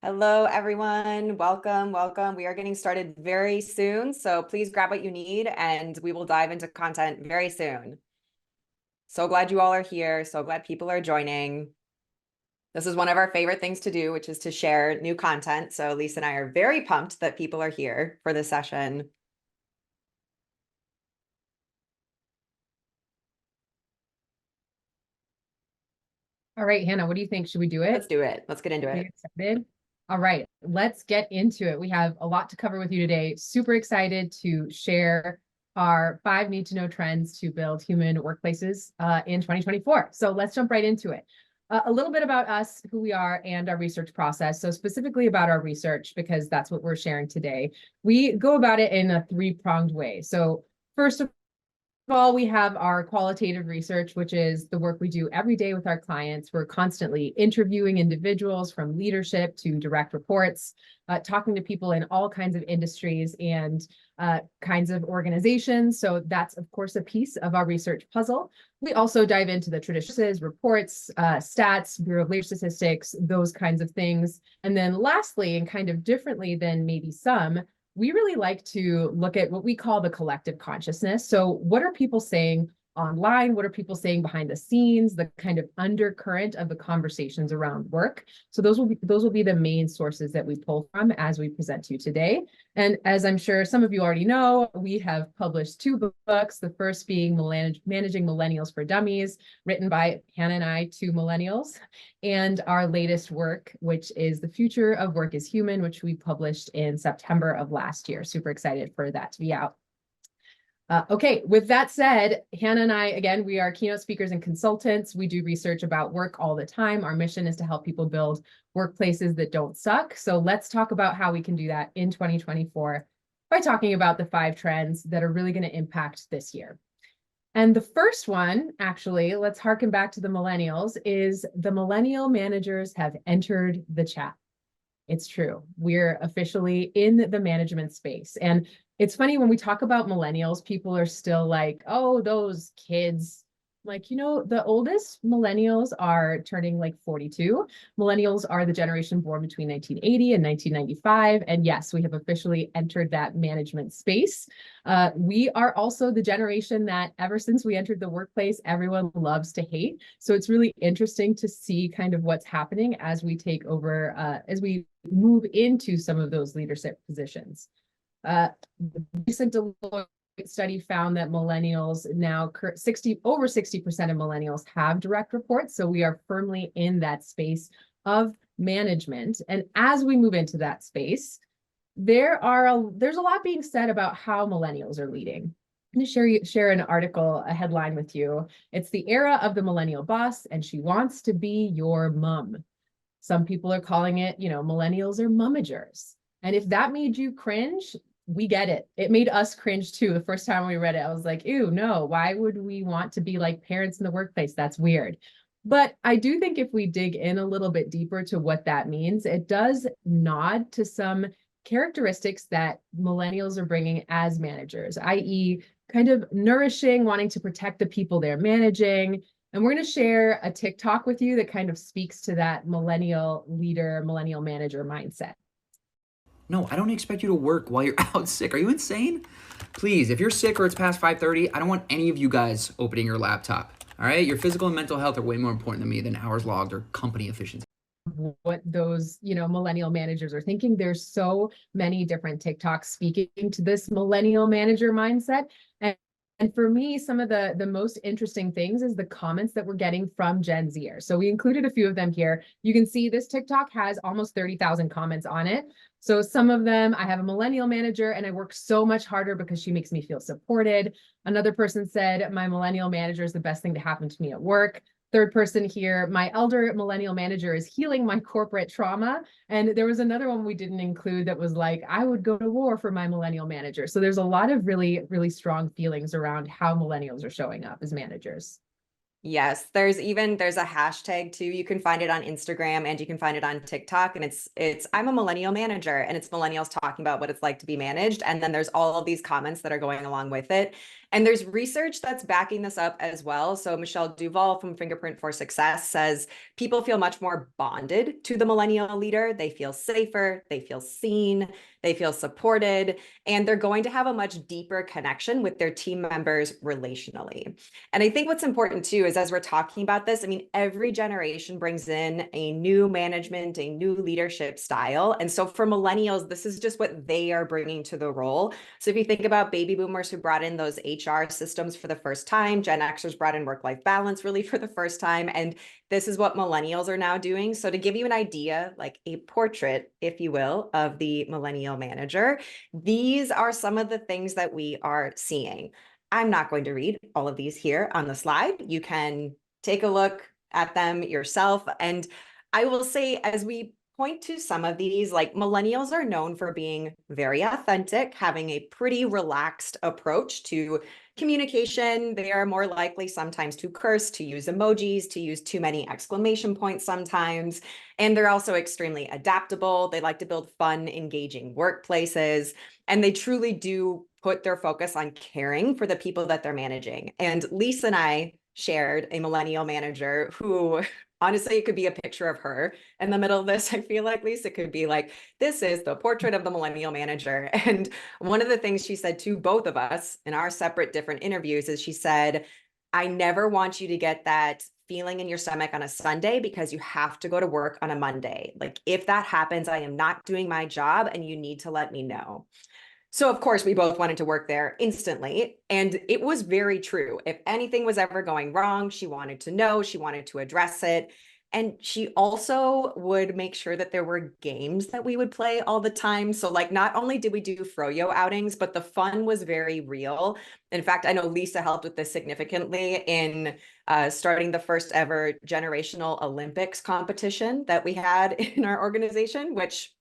Hello, everyone. Welcome, welcome. We are getting started very soon, so please grab what you need and we will dive into content very soon. So glad you all are here. So glad people are joining. This is one of our favorite things to do, which is to share new content. So Lisa and I are very pumped that people are here for this session. All right, Hannah, what do you think? Should we do it? Let's do it. Let's get into Are you it. excited? All right, let's get into it. We have a lot to cover with you today. Super excited to share our 5 need to know trends to build human workplaces in 2024. So let's jump right into it. A little bit about us, who we are, and our research process. So specifically about our research, because that's what we're sharing today. We go about it in a three-pronged way. So first of all, we have our qualitative research, which is the work we do every day with our clients. We're constantly interviewing individuals from leadership to direct reports, talking to people in all kinds of industries and kinds of organizations. So that's, of course, a piece of our research puzzle. We also dive into the traditions, reports, stats, Bureau of Labor Statistics, those kinds of things. And then lastly, and kind of differently than maybe some, we really like to look at what we call the collective consciousness. So what are people saying online? What are people saying behind the scenes? The kind of undercurrent of the conversations around work. So those will be the main sources that we pull from as we present to you today. And as I'm sure some of you already know, we have published 2 books, the first being Managing Millennials for Dummies, written by Hannah and I, 2 millennials, and our latest work, which is The Future of Work is Human, which we published in September of last year. Super excited for that to be out. Okay, with that said, Hannah and I, again, we are keynote speakers and consultants. We do research about work all the time. Our mission is to help people build workplaces that don't suck. So let's talk about how we can do that in 2024 by talking about the 5 trends that are really going to impact this year. And the first one, actually, let's harken back to the millennials, is the millennial managers have entered the chat. It's true. We're officially in the management space. And it's funny when we talk about millennials, people are still like, oh, those kids. Like, the oldest millennials are turning like 42. Millennials are the generation born between 1980 and 1995. And yes, we have officially entered that management space. We are also the generation that ever since we entered the workplace, everyone loves to hate. So it's really interesting to see kind of what's happening as we take over, as we move into some of those leadership positions. The recent Deloitte study found that millennials now over 60% of millennials have direct reports. So we are firmly in that space of management. And as we move into that space, there's a lot being said about how millennials are leading. I'm going to share an article, a headline with you. It's the era of the millennial boss, and she wants to be your mom. Some people are calling it, millennials are mommagers. And if that made you cringe, we get it. It made us cringe too. The first time we read it, I was like, ew, no, why would we want to be like parents in the workplace? That's weird. But I do think if we dig in a little bit deeper to what that means, it does nod to some characteristics that millennials are bringing as managers, i.e., kind of nourishing, wanting to protect the people they're managing. And we're going to share a TikTok with you that kind of speaks to that millennial leader, millennial manager mindset. No, I don't expect you to work while you're out sick. Are you insane? Please, if you're sick or it's past 5:30, I don't want any of you guys opening your laptop. All right? Your physical and mental health are way more important to me than hours logged or company efficiency. What those, millennial managers are thinking. There's so many different TikToks speaking to this millennial manager mindset. And for me, some of the most interesting things is the comments that we're getting from Gen Zers. So we included a few of them here. You can see this TikTok has almost 30,000 comments on it. So some of them, I have a millennial manager and I work so much harder because she makes me feel supported. Another person said, my millennial manager is the best thing to happen to me at work. Third person here, my elder millennial manager is healing my corporate trauma. And there was another one we didn't include that was like, I would go to war for my millennial manager. So there's a lot of really, really strong feelings around how millennials are showing up as managers. Yes, there's a hashtag too. You can find it on Instagram and you can find it on TikTok. And it's I'm a millennial manager, and it's millennials talking about what it's like to be managed. And then there's all of these comments that are going along with it. And there's research that's backing this up as well. So Michelle Duval from Fingerprint for Success says people feel much more bonded to the millennial leader. They feel safer, they feel seen, they feel supported, and they're going to have a much deeper connection with their team members relationally. And I think what's important too is as we're talking about this, I mean, every generation brings in a new management, a new leadership style. And so for millennials, this is just what they are bringing to the role. So if you think about baby boomers who brought in those HR systems for the first time, Gen Xers brought in work-life balance really for the first time. And this is what millennials are now doing. So to give you an idea, like a portrait, if you will, of the millennial manager, these are some of the things that we are seeing. I'm not going to read all of these here on the slide. You can take a look at them yourself. And I will say, as we point to some of these, like millennials are known for being very authentic, having a pretty relaxed approach to communication. They are more likely sometimes to curse, to use emojis, to use too many exclamation points sometimes. And they're also extremely adaptable. They like to build fun, engaging workplaces. And they truly do put their focus on caring for the people that they're managing. And Lisa and I shared a millennial manager who, honestly, it could be a picture of her in the middle of this. I feel like Lisa could be like, this is the portrait of the millennial manager. And one of the things she said to both of us in our separate different interviews is she said, I never want you to get that feeling in your stomach on a Sunday because you have to go to work on a Monday. Like if that happens, I am not doing my job and you need to let me know. So of course, we both wanted to work there instantly. And it was very true. If anything was ever going wrong, she wanted to know, she wanted to address it. And she also would make sure that there were games that we would play all the time. So like not only did we do froyo outings, but the fun was very real. In fact, I know Lisa helped with this significantly in starting the first ever generational Olympics competition that we had in our organization, which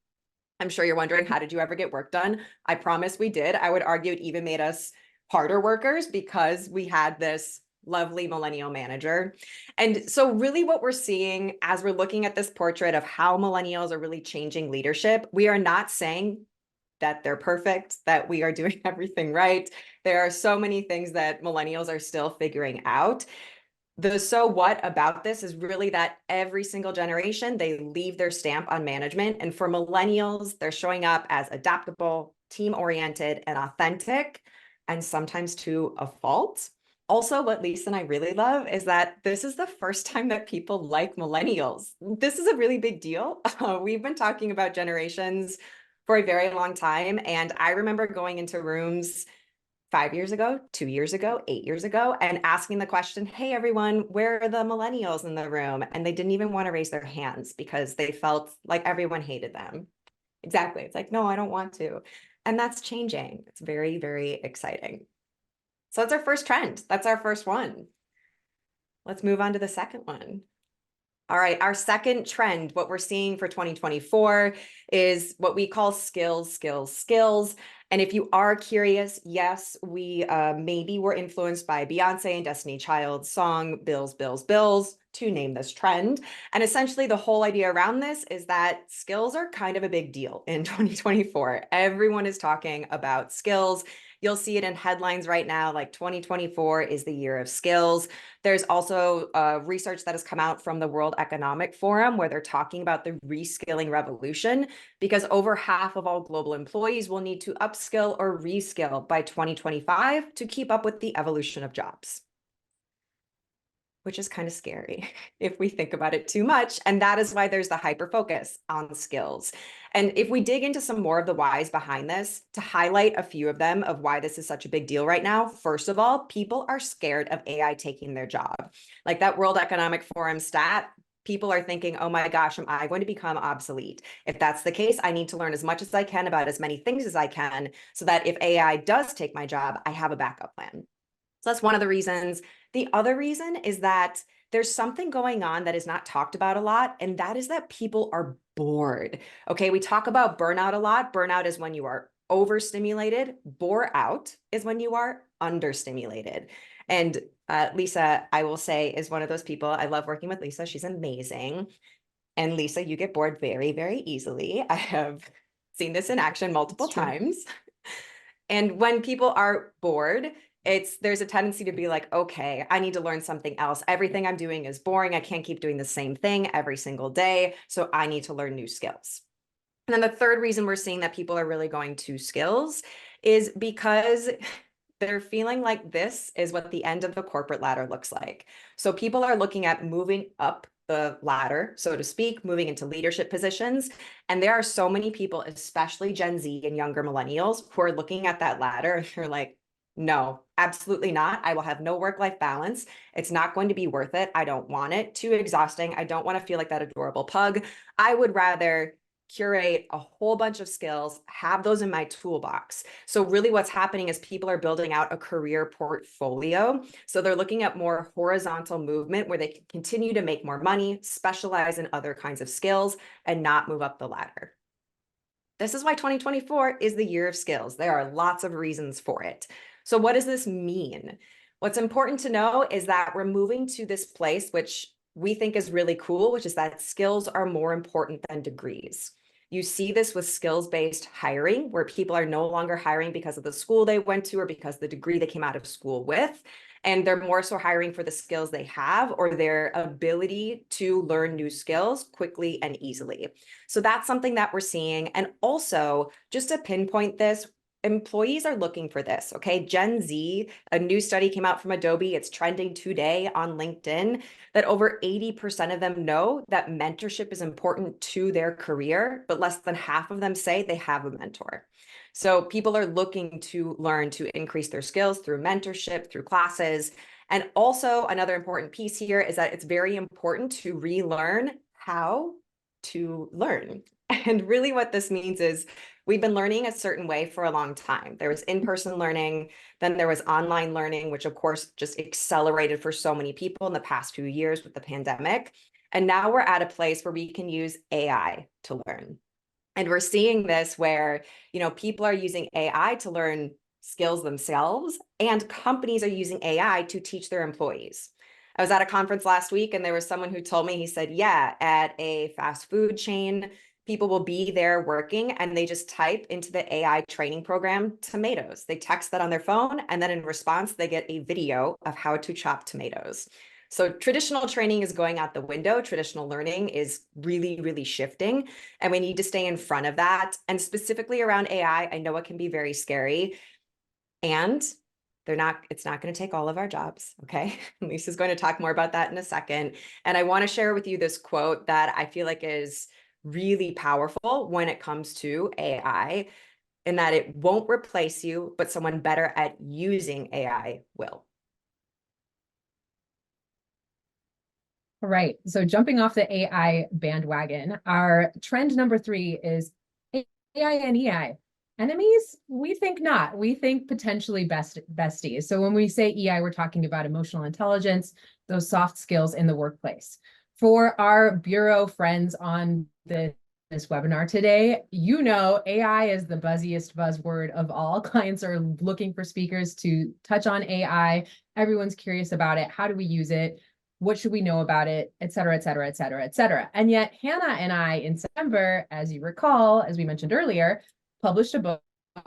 I'm sure you're wondering, how did you ever get work done? I promise we did. I would argue it even made us harder workers because we had this lovely millennial manager. And so really what we're seeing as we're looking at this portrait of how millennials are really changing leadership, we are not saying that they're perfect, that we are doing everything right. There are so many things that millennials are still figuring out. The so what about this is really that every single generation, they leave their stamp on management. And for millennials, they're showing up as adaptable, team-oriented, and authentic, and sometimes to a fault. Also, what Lisa and I really love is that this is the first time that people like millennials. This is a really big deal. We've been talking about generations for a very long time. And I remember going into rooms 5 years ago, 2 years ago, 8 years ago, and asking the question, hey, everyone, where are the millennials in the room? And they didn't even want to raise their hands because they felt like everyone hated them. Exactly. It's like, no, I don't want to. And that's changing. It's very, very exciting. So that's our first trend. That's our first one. Let's move on to the second one. All right, our second trend, what we're seeing for 2024 is what we call skills, skills, skills. And if you are curious, yes, we maybe were influenced by Beyonce and Destiny Child's song, Bills, Bills, Bills, to name this trend. And essentially the whole idea around this is that skills are kind of a big deal in 2024. Everyone is talking about skills. You'll see it in headlines right now, like 2024 is the year of skills. There's also research that has come out from the World Economic Forum where they're talking about the reskilling revolution because over half of all global employees will need to upskill or reskill by 2025 to keep up with the evolution of jobs, which is kind of scary if we think about it too much. And that is why there's the hyper focus on skills. And if we dig into some more of the whys behind this, to highlight a few of them of why this is such a big deal right now, first of all, people are scared of AI taking their job. Like that World Economic Forum stat, people are thinking, oh my gosh, am I going to become obsolete? If that's the case, I need to learn as much as I can about as many things as I can so that if AI does take my job, I have a backup plan. So that's one of the reasons. The other reason is that there's something going on that is not talked about a lot, and that is that people are bored. Okay, we talk about burnout a lot. Burnout is when you are overstimulated. Bore out is when you are understimulated. And Lisa, I will say, is one of those people. I love working with Lisa. She's amazing. And Lisa, you get bored very, very easily. I have seen this in action multiple times. And when people are bored, there's a tendency to be like, okay, I need to learn something else. Everything I'm doing is boring. I can't keep doing the same thing every single day. So I need to learn new skills. And then the third reason we're seeing that people are really going to skills is because they're feeling like this is what the end of the corporate ladder looks like. So people are looking at moving up the ladder, so to speak, moving into leadership positions. And there are so many people, especially Gen Z and younger millennials, who are looking at that ladder and they're like, no, absolutely not. I will have no work-life balance. It's not going to be worth it. I don't want it. Too exhausting. I don't want to feel like that adorable pug. I would rather curate a whole bunch of skills, have those in my toolbox. So really what's happening is people are building out a career portfolio. So they're looking at more horizontal movement where they can continue to make more money, specialize in other kinds of skills, and not move up the ladder. This is why 2024 is the year of skills. There are lots of reasons for it. So what does this mean? What's important to know is that we're moving to this place, which we think is really cool, which is that skills are more important than degrees. You see this with skills-based hiring, where people are no longer hiring because of the school they went to or because the degree they came out of school with. And they're more so hiring for the skills they have or their ability to learn new skills quickly and easily. So that's something that we're seeing. And also, just to pinpoint this, employees are looking for this, okay? Gen Z, a new study came out from Adobe, it's trending today on LinkedIn, that over 80% of them know that mentorship is important to their career, but less than half of them say they have a mentor. So people are looking to learn to increase their skills through mentorship, through classes. And also another important piece here is that it's very important to relearn how to learn. And really what this means is we've been learning a certain way for a long time. There was in-person learning, then there was online learning, which of course just accelerated for so many people in the past few years with the pandemic. And now we're at a place where we can use AI to learn. And we're seeing this where, people are using AI to learn skills themselves, and companies are using AI to teach their employees. I was at a conference last week and there was someone who told me, he said, yeah, at a fast food chain, people will be there working and they just type into the AI training program tomatoes. They text that on their phone, and then in response, they get a video of how to chop tomatoes. So traditional training is going out the window. Traditional learning is really, really shifting, and we need to stay in front of that. And specifically around AI, I know it can be very scary, and it's not going to take all of our jobs. Okay. Lisa's going to talk more about that in a second. And I want to share with you this quote that I feel like is really powerful when it comes to AI, in that it won't replace you, but someone better at using AI will. All right. So jumping off the AI bandwagon, our trend number 3 is AI and EI. Enemies? We think not. We think potentially besties. So when we say EI, we're talking about emotional intelligence, those soft skills in the workplace. For our bureau friends on this webinar today, AI is the buzziest buzzword of all. Clients are looking for speakers to touch on AI. Everyone's curious about it. How do we use it? What should we know about it, et cetera, et cetera, et cetera, et cetera. And yet Hannah and I in September, as you recall, as we mentioned earlier, published a book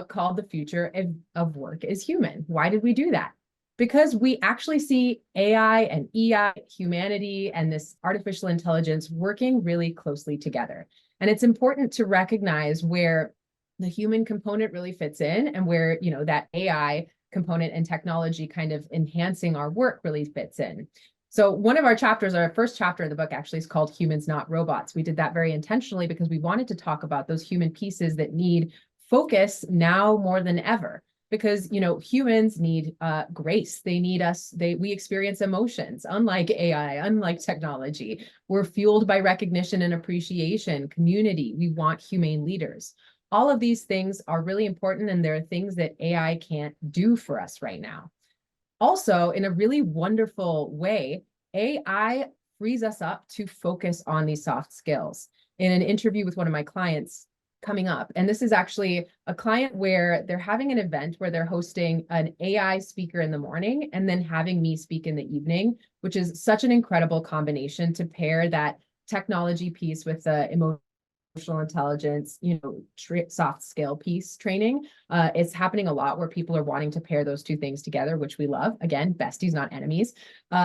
called The Future of Work is Human. Why did we do that? Because we actually see AI and EI, humanity, and this artificial intelligence working really closely together. And it's important to recognize where the human component really fits in and where, that AI component and technology kind of enhancing our work really fits in. So one of our chapters, our first chapter of the book actually is called Humans Not Robots. We did that very intentionally because we wanted to talk about those human pieces that need focus now more than ever. Because, humans need grace. They need us. We experience emotions, unlike AI, unlike technology. We're fueled by recognition and appreciation, community. We want humane leaders. All of these things are really important, and there are things that AI can't do for us right now. Also, in a really wonderful way, AI frees us up to focus on these soft skills. In an interview with one of my clients coming up. And this is actually a client where they're having an event where they're hosting an AI speaker in the morning and then having me speak in the evening, which is such an incredible combination to pair that technology piece with the emotional intelligence, soft skill piece training. It's happening a lot where people are wanting to pair those two things together, which we love. Again, besties, not enemies.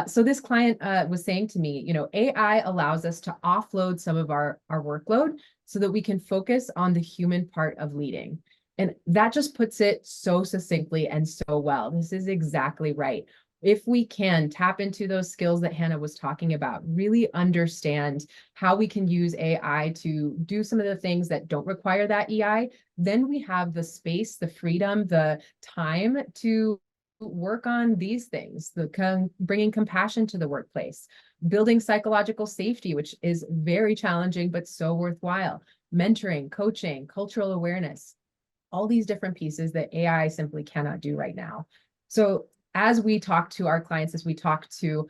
So this client was saying to me, AI allows us to offload some of our workload so that we can focus on the human part of leading. And that just puts it so succinctly and so well. This is exactly right. If we can tap into those skills that Hannah was talking about, really understand how we can use AI to do some of the things that don't require that EI, then we have the space, the freedom, the time to work on these things, bringing compassion to the workplace, building psychological safety, which is very challenging, but so worthwhile, mentoring, coaching, cultural awareness, all these different pieces that AI simply cannot do right now. So as we talk to our clients, as we talk to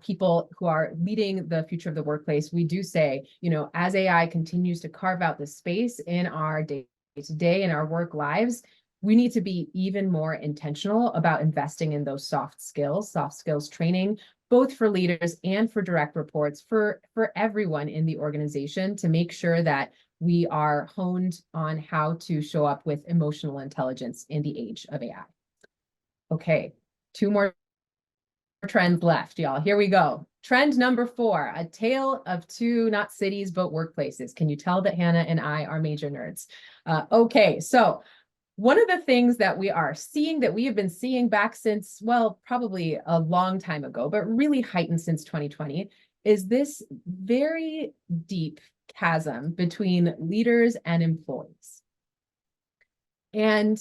people who are leading the future of the workplace, we do say, as AI continues to carve out the space in our day-to-day, in our work lives, we need to be even more intentional about investing in those soft skills training, both for leaders and for direct reports, for everyone in the organization, to make sure that we are honed on how to show up with emotional intelligence in the age of AI. Okay, 2 more trends left, y'all. Here we go. Trend number 4, a tale of 2, not cities, but workplaces. Can you tell that Hannah and I are major nerds? Okay, so one of the things that we are seeing, that we have been seeing back since, well, probably a long time ago, but really heightened since 2020, is this very deep chasm between leaders and employees. And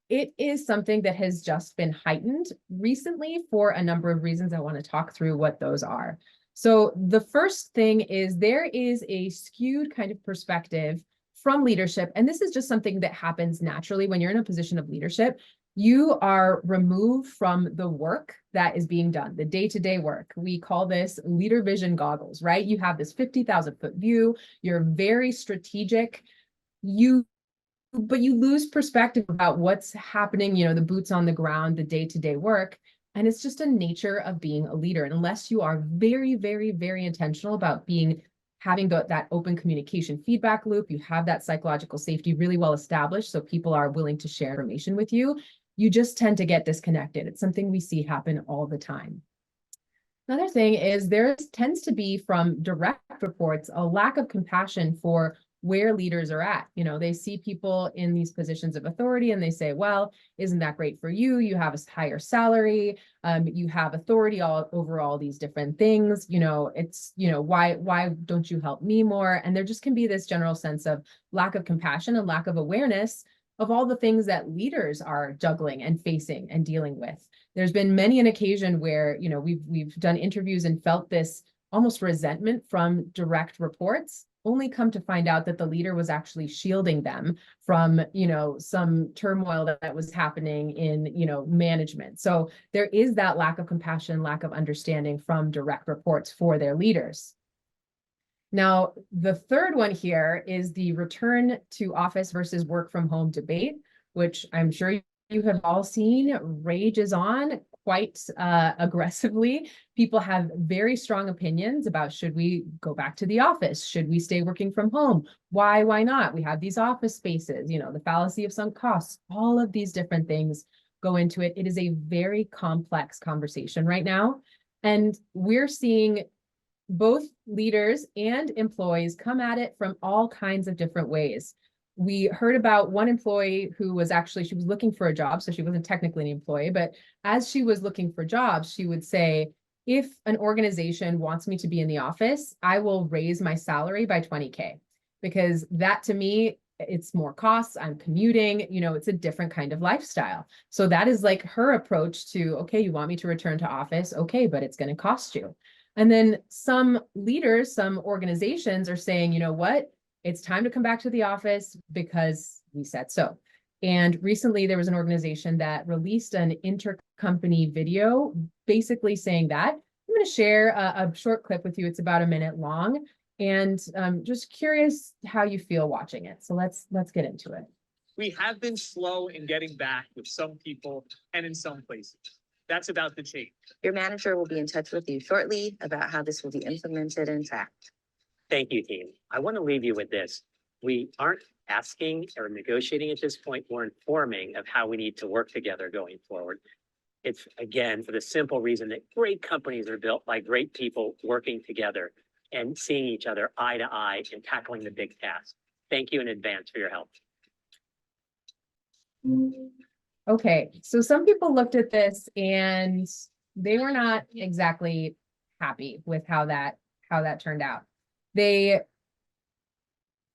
it is something that has just been heightened recently for a number of reasons. I want to talk through what those are. So the first thing is there is a skewed kind of perspective from leadership. And this is just something that happens naturally when you're in a position of leadership. You are removed from the work that is being done, the day-to-day work. We call this leader vision goggles, right? You have this 50,000-foot view. You're very strategic. But you lose perspective about what's happening, the boots on the ground, the day-to-day work. And it's just a nature of being a leader. And unless you are very, very, very intentional about having that open communication feedback loop, you have that psychological safety really well established, so people are willing to share information with you, you just tend to get disconnected. It's something we see happen all the time. Another thing is there tends to be, from direct reports, a lack of compassion for where leaders are at. They see people in these positions of authority and they say, well, isn't that great for you? You have a higher salary, you have authority over all these different things. Why don't you help me more? And there just can be this general sense of lack of compassion and lack of awareness of all the things that leaders are juggling and facing and dealing with. There's been many an occasion where, we've done interviews and felt this almost resentment from direct reports, only come to find out that the leader was actually shielding them from, some turmoil that was happening in, management. So there is that lack of compassion, lack of understanding from direct reports for their leaders. Now, the third one here is the return to office versus work from home debate, which I'm sure you have all seen rages on quite aggressively. People have very strong opinions about, should we go back to the office? Should we stay working from home? Why not? We have these office spaces, the fallacy of sunk costs, all of these different things go into it. It is a very complex conversation right now. And we're seeing both leaders and employees come at it from all kinds of different ways. We heard about one employee who was she was looking for a job, so she wasn't technically an employee, but as she was looking for jobs, she would say, if an organization wants me to be in the office, I will raise my salary by 20K, because that, to me, it's more costs. I'm commuting, it's a different kind of lifestyle. So that is like her approach to, okay, you want me to return to office? Okay, but it's going to cost you. And then some leaders, some organizations are saying, you know what? It's time to come back to the office because we said so. And recently there was an organization that released an intercompany video basically saying that. I'm going to share a short clip with you. It's about a minute long. And just curious how you feel watching it. So let's get into it. We have been slow in getting back with some people and in some places. That's about to change. Your manager will be in touch with you shortly about how this will be implemented and tracked. Thank you, team. I want to leave you with this. We aren't asking or negotiating at this point. We're informing of how we need to work together going forward. It's, again, for the simple reason that great companies are built by great people working together and seeing each other eye to eye and tackling the big task. Thank you in advance for your help. Okay, so some people looked at this and they were not exactly happy with how that turned out. They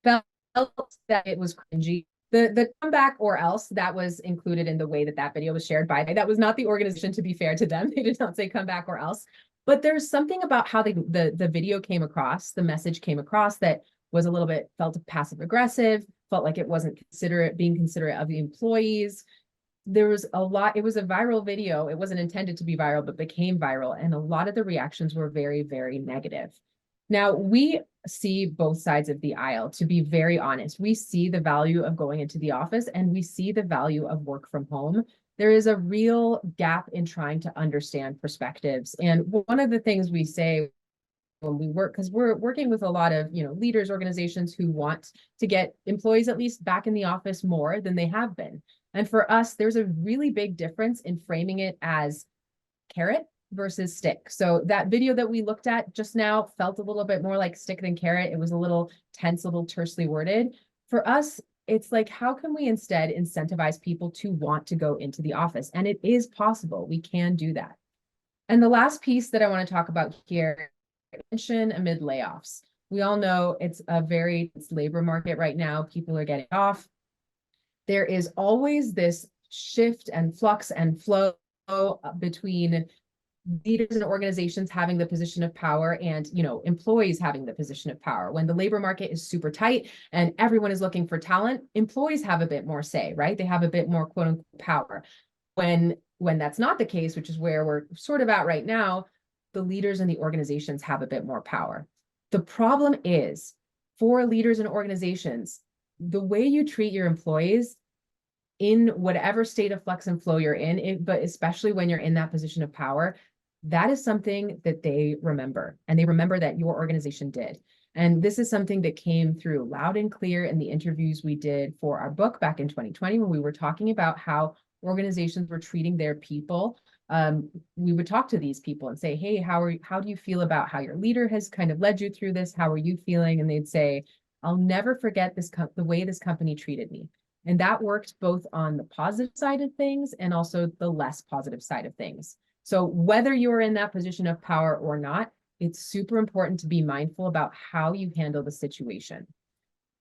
felt that it was cringy. The comeback or else that was included in the way that video was shared by. That was not the organization, to be fair to them. They did not say come back or else. But there's something about how the video came across, the message came across that was a little bit felt passive aggressive, felt like it wasn't being considerate of the employees. There was a lot, it was a viral video. It wasn't intended to be viral, but became viral. And a lot of the reactions were very, very negative. Now, we see both sides of the aisle, to be very honest. We see the value of going into the office and we see the value of work from home. There is a real gap in trying to understand perspectives. And one of the things we say when we work, because we're working with a lot of leaders, organizations who want to get employees at least back in the office more than they have been. And for us, there's a really big difference in framing it as carrot versus stick. So that video that we looked at just now felt a little bit more like stick than carrot. It was a little tense, a little tersely worded. For us, it's like, how can we instead incentivize people to want to go into the office? And it is possible. We can do that. And the last piece that I want to talk about here, tension amid layoffs. We all know it's labor market right now. People are getting off. There is always this shift and flux and flow between leaders and organizations having the position of power and employees having the position of power. When the labor market is super tight and everyone is looking for talent, employees have a bit more say, right? They have a bit more quote unquote power. When that's not the case, which is where we're sort of at right now, the leaders and the organizations have a bit more power. The problem is, for leaders and organizations, the way you treat your employees in whatever state of flux and flow you're in, but especially when you're in that position of power, that is something that they remember. And they remember that your organization did. And this is something that came through loud and clear in the interviews we did for our book back in 2020, when we were talking about how organizations were treating their people. We would talk to these people and say, hey, how do you feel about how your leader has kind of led you through this? How are you feeling? And they'd say, I'll never forget the way this company treated me. And that worked both on the positive side of things and also the less positive side of things. So whether you're in that position of power or not, it's super important to be mindful about how you handle the situation.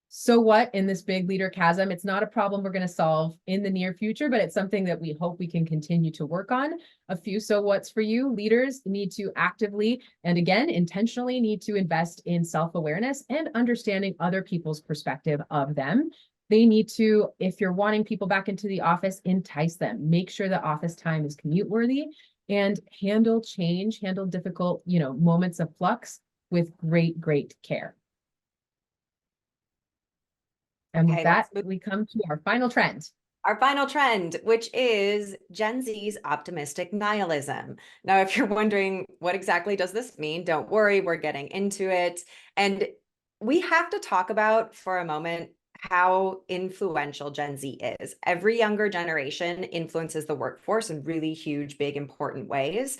So what in this big leader chasm? It's not a problem we're going to solve in the near future, but it's something that we hope we can continue to work on. A few so what's for you. Leaders need to actively and again, intentionally need to invest in self-awareness and understanding other people's perspective of them. They need to, if you're wanting people back into the office, entice them, make sure the office time is commute worthy, and handle change, handle difficult, moments of flux with great, great care. And with that, we come to our final trend. Our final trend, which is Gen Z's optimistic nihilism. Now, if you're wondering what exactly does this mean, don't worry, we're getting into it. And we have to talk about for a moment how influential Gen Z is. Every younger generation influences the workforce in really huge, big, important ways.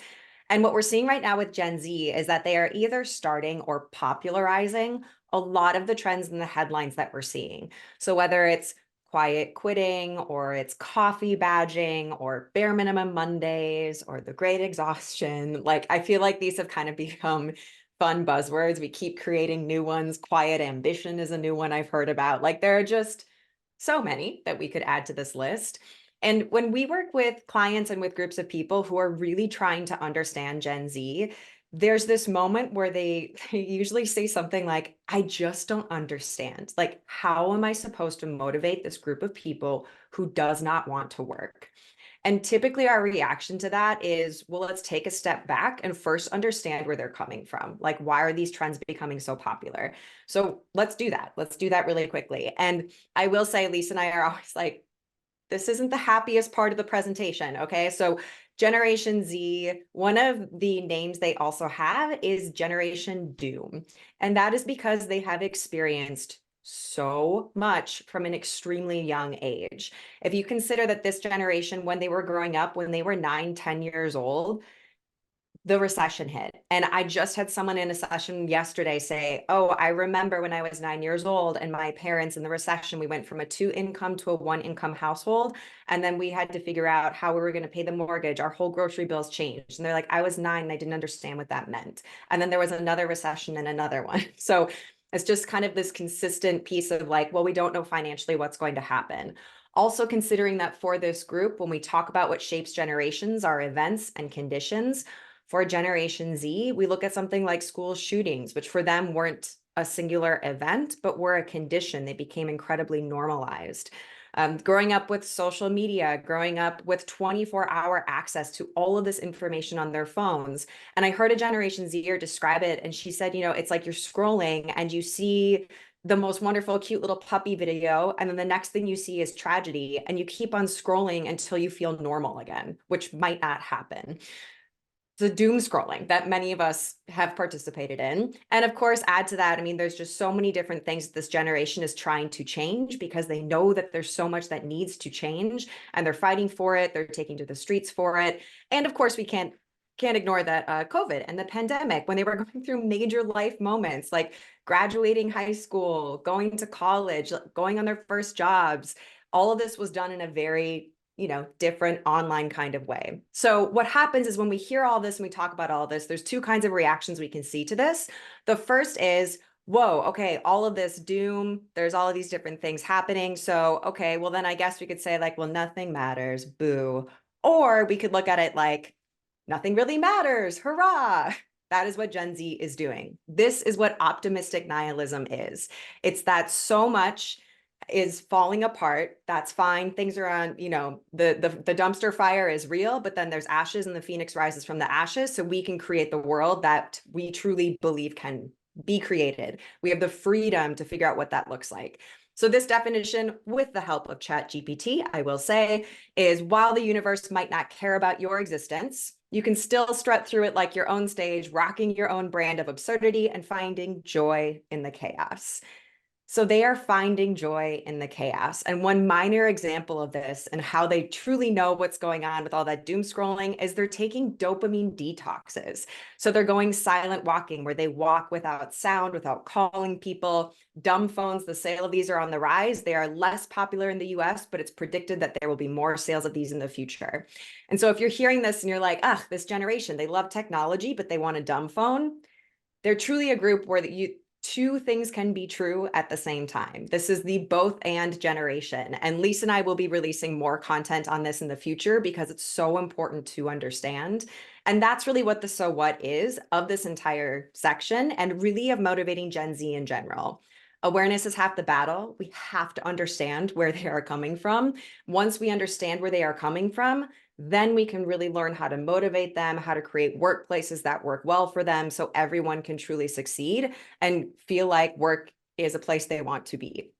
And what we're seeing right now with Gen Z is that they are either starting or popularizing a lot of the trends in the headlines that we're seeing. So whether it's quiet quitting, or it's coffee badging, or bare minimum Mondays, or the great exhaustion, I feel like these have kind of become fun buzzwords. We keep creating new ones. Quiet ambition is a new one I've heard about. There are just so many that we could add to this list. And when we work with clients and with groups of people who are really trying to understand Gen Z, there's this moment where they usually say something like, I just don't understand. How am I supposed to motivate this group of people who does not want to work? And typically our reaction to that is, well, let's take a step back and first understand where they're coming from. Like, why are these trends becoming so popular? So let's do that. Let's do that really quickly. And I will say, Lisa and I are always like, this isn't the happiest part of the presentation, okay? So Generation Z, one of the names they also have is Generation Doom. And that is because they have experienced so much from an extremely young age. If you consider that this generation, when they were growing up, when they were 9, 10 years old, the recession hit. And I just had someone in a session yesterday say, oh, I remember when I was 9 years old and my parents in the recession, we went from a 2-income to a 1-income household. And then we had to figure out how we were going to pay the mortgage. Our whole grocery bills changed. And they're like, I was 9 and I didn't understand what that meant. And then there was another recession and another one. So it's just kind of this consistent piece of like, well, we don't know financially what's going to happen. Also considering that for this group, when we talk about what shapes generations are events and conditions. For Generation Z, we look at something like school shootings, which for them weren't a singular event, but were a condition. They became incredibly normalized. Growing up with social media, growing up with 24-hour access to all of this information on their phones. And I heard a Generation Zer describe it, and she said, it's like you're scrolling and you see the most wonderful, cute little puppy video. And then the next thing you see is tragedy. And you keep on scrolling until you feel normal again, which might not happen. The doom scrolling that many of us have participated in. And of course, add to that, I mean, there's just so many different things that this generation is trying to change because they know that there's so much that needs to change and they're fighting for it. They're taking to the streets for it. And of course, we can't ignore that COVID and the pandemic, when they were going through major life moments like graduating high school, going to college, going on their first jobs. All of this was done in a very different online kind of way. So what happens is when we hear all this and we talk about all this, there's two kinds of reactions we can see to this. The first is, whoa, okay, all of this doom, there's all of these different things happening. So, okay, well then I guess we could say like, well, nothing matters, boo. Or we could look at it like, nothing really matters, hurrah. That is what Gen Z is doing. This is what optimistic nihilism is. It's that so much is falling apart. That's fine. Things are on, the dumpster fire is real, but then there's ashes and the phoenix rises from the ashes. So we can create the world that we truly believe can be created. We have the freedom to figure out what that looks like. So this definition, with the help of ChatGPT, I will say, is while the universe might not care about your existence, you can still strut through it like your own stage, rocking your own brand of absurdity and finding joy in the chaos. So they are finding joy in the chaos. And one minor example of this and how they truly know what's going on with all that doom scrolling is they're taking dopamine detoxes. So they're going silent walking, where they walk without sound, without calling people. Dumb phones, the sale of these are on the rise. They are less popular in the US, but it's predicted that there will be more sales of these in the future. And so if you're hearing this and you're like, ugh, this generation, they love technology, but they want a dumb phone. They're truly a group where two things can be true at the same time. This is the both and generation. And Lisa and I will be releasing more content on this in the future because it's so important to understand. And that's really what the so what is of this entire section and really of motivating Gen Z in general. Awareness is half the battle. We have to understand where they are coming from. Once we understand where they are coming from, then we can really learn how to motivate them, how to create workplaces that work well for them so everyone can truly succeed and feel like work is a place they want to be.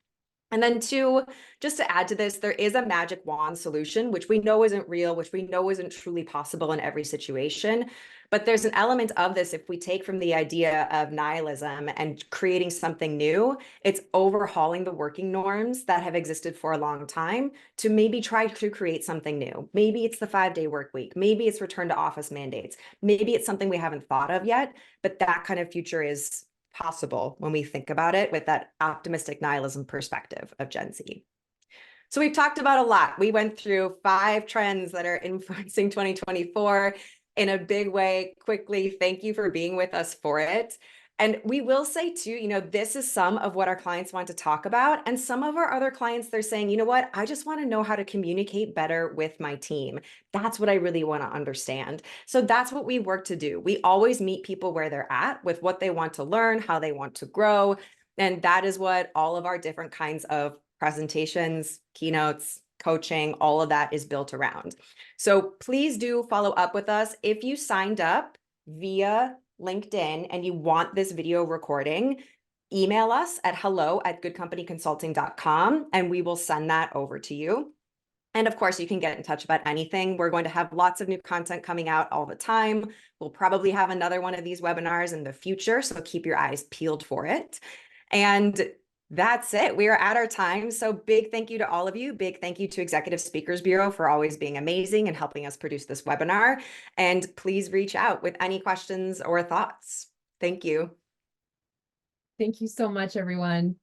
And then two, just to add to this, there is a magic wand solution, which we know isn't real, which we know isn't truly possible in every situation. But there's an element of this, if we take from the idea of nihilism and creating something new, it's overhauling the working norms that have existed for a long time to maybe try to create something new. Maybe it's the 5-day work week. Maybe it's return to office mandates. Maybe it's something we haven't thought of yet, but that kind of future is possible when we think about it with that optimistic nihilism perspective of Gen Z. So we've talked about a lot. We went through 5 trends that are influencing 2024 in a big way quickly. Thank you for being with us for it. And we will say too, this is some of what our clients want to talk about. And some of our other clients, they're saying, you know what, I just want to know how to communicate better with my team. That's what I really want to understand. So that's what we work to do. We always meet people where they're at with what they want to learn, how they want to grow. And that is what all of our different kinds of presentations, keynotes, coaching, all of that is built around. So please do follow up with us. If you signed up via LinkedIn and you want this video recording, email us at hello@goodcompanyconsulting.com and we will send that over to you. And of course, you can get in touch about anything. We're going to have lots of new content coming out all the time. We'll probably have another one of these webinars in the future, so keep your eyes peeled for it. And that's it. We are at our time. So big thank you to all of you. Big thank you to Executive Speakers Bureau for always being amazing and helping us produce this webinar. And please reach out with any questions or thoughts. Thank you. Thank you so much, everyone.